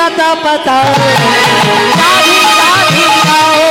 लता पता राधे राधे गाओ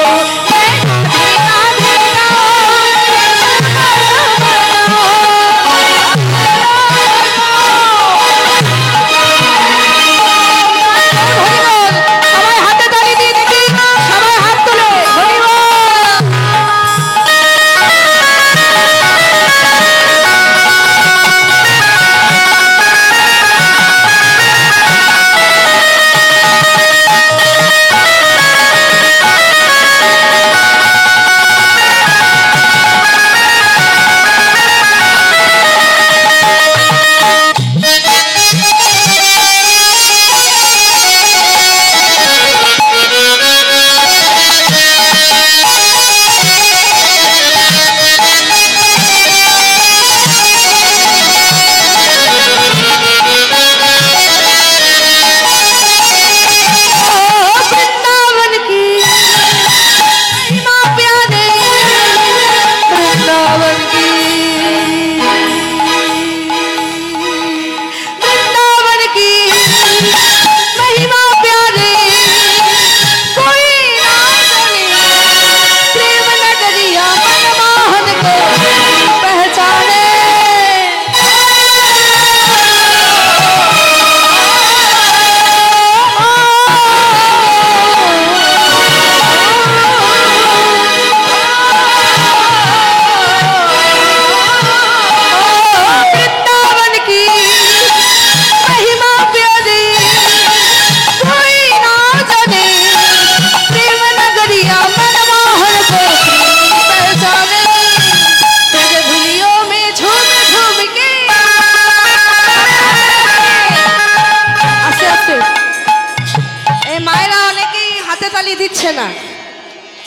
না।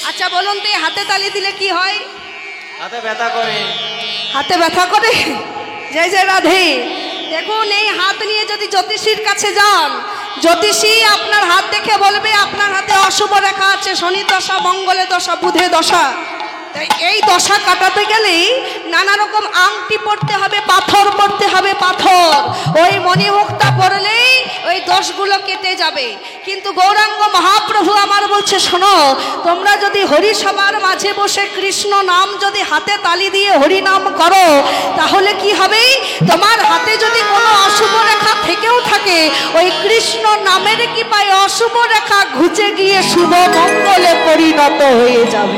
আচ্ছা বলুন তো হাতে তালি দিলে কি হয়? হাতে ব্যথা করে। হাতে ব্যথা করে? জয় জয় রাধে। দেখুন এই হাত নিয়ে যদি জ্যোতিষীর কাছে যান, জ্যোতিষী আপনার হাত দেখে বলবে আপনার হাতে অশুভ রেখা আছে, শনি দশা, মঙ্গলের দশা, বুধের দশা। তাই এই দশা কাটাতে গেলেই নানা রকম আংটি পড়তে হবে, পাথর পড়তে হবে, পাথর ওই মণিমুক্তা পড়লেই ওই দোষগুলো কেটে যাবে। কিন্তু গৌরাঙ্গ মহাপ্রভু আমার বলছে, শোনো, তোমরা যদি হরিসভার মাঝে বসে কৃষ্ণ নাম যদি হাতে তালি দিয়ে হরি নাম করো, তাহলে কি হবে? তোমার হাতে যদি কোনো অশুভ রেখা থেকেও থাকে, ওই কৃষ্ণ নামের কি পায় অশুভ রেখা ঘুচে গিয়ে শুভ মঙ্গলে পরিণত হয়ে যাবে।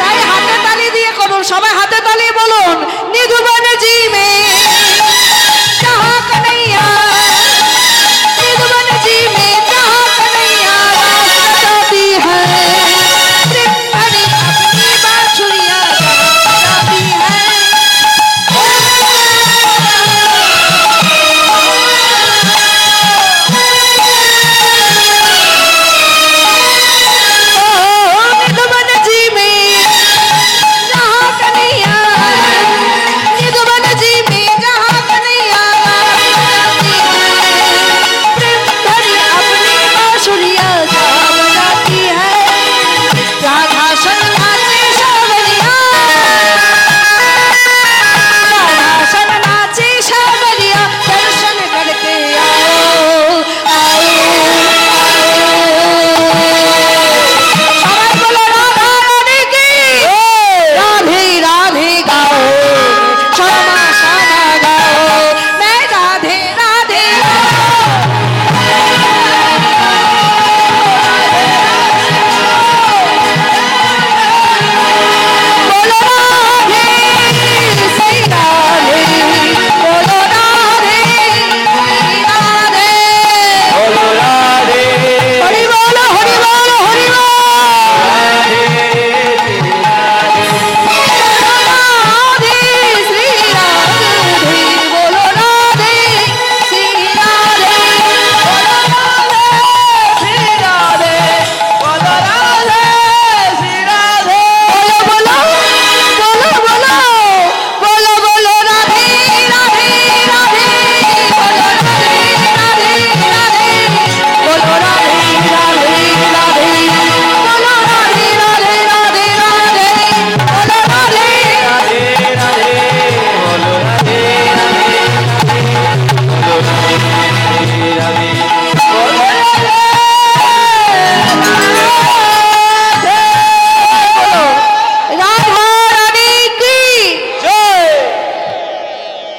তাই হাতে তালি দিয়ে করুন, সবাই হাতে তালি বলুন, নিধুবন জি মে जहाँ कन्हैया, निधुवन जी में जहाँ कन्हैया रास रचाती है, श्रृंगारी अपनी बांसुरियाँ बजाती है। निधुवन जी में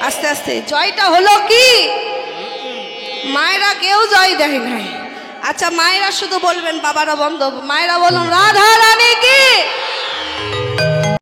আস্তে আস্তে জয়টা হলো কি? মায়েরা কেউ জয় দেয় নাই। আচ্ছা মায়েরা শুধু বলবেন, বাবারা বন্ধ। মায়েরা বলুন রাধা রানী কি।